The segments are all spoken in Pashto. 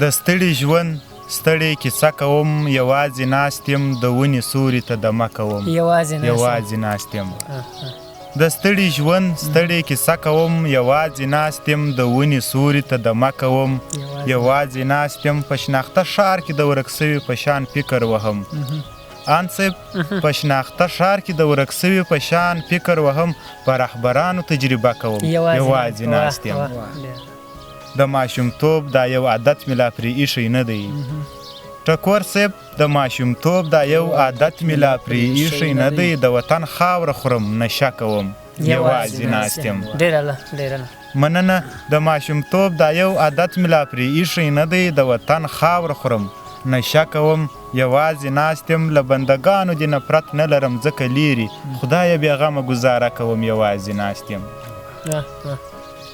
د ستړي ژوند ستړې کیسه کوم یوازې ناست یم د ونې سوري ته دمه کوم یوازې ناست یم د ستړي ژوند ستړې کیسه کوم یوازې ناست یم د ونې سوري ته دمه کوم یوازې ناست یم په شناخته ښار کې د ورک سوي په شان فکر وهم ان صاحب په شناخته ښار کې د ورک سوي په شان فکر وهم په رهبرانو تجربه کوم یوازې ناست یم د ماشومتوب دا یو عادت مې لا پرې ایښی نه دی ټکور صاحب د ماشومتوب دا یو عادت مې لا پرې ایښی نه دی د وطن خاوره خورم نشه کوم یوازې ناست یم مننه د ماشومتوب دا یو عادت مې لا پرې ایښی نه دی د وطن خاوره خورم نشه کوم یوازې ناست یم له بندګانو دې نفرت نه لرم ځکه لیري خدایه بېغمه ګزاره کوم یوازې ناست یم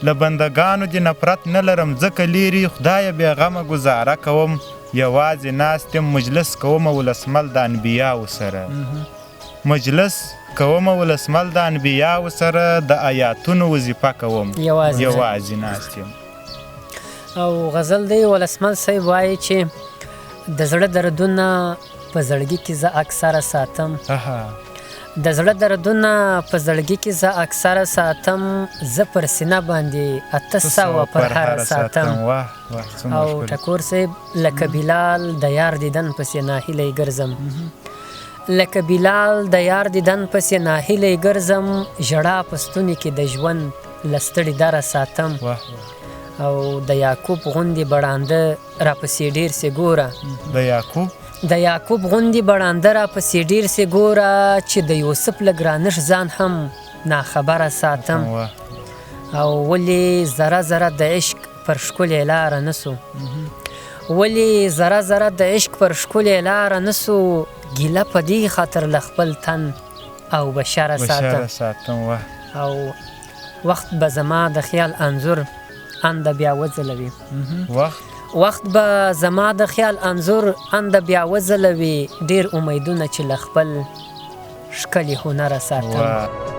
له بندګانو دې نفرت نه لرم ځکه لیري خدایه بېغمه ګزاره کوم یوازې ناست یم مجلس کومه ولسمل د انبیاو سره مجلس کومه ولسمل د انبیاو سره د آیاتونو وظیفه کوم یوازې ناست یم او غزل دی ولسمل صاحب وایي چې د زړه دردونه په زړګي کې زه اکثره ساتم د زړه دردونه په زړګي کې زه اکثره ساتم زه پر سینه باندې 800 پر هر ساتم او ټکور صاحب لکه بلال د یار دیدن پسې ناهیلی ګرځم لکه بلال د یار دیدن پسې ناهیلی ګرځم ژړا په ستوني کې د ژوند له ستړي دره ساتم او د یعقوب غوندې بړانده راپسې ډېر سې ګوره د یعقوب غوندې بړانده راپسې ډېر سې ګوره چې د یوسف له ګرانښت ځان هم ناخبره ساتم او ولې ذره ذره د عشق پر ښکلې لاره نسو ولې ذره ذره د عشق پر ښکلې لاره نسو ګیله په دې خاطر له خپل تن او بشره ساتم او وخت به زما د خیال انځور انده بیا وځلوي وخت به زما د خیال انځور انده بیا وځلوي ډېر امیدونه چې له خپل ښکلي هنره ساتم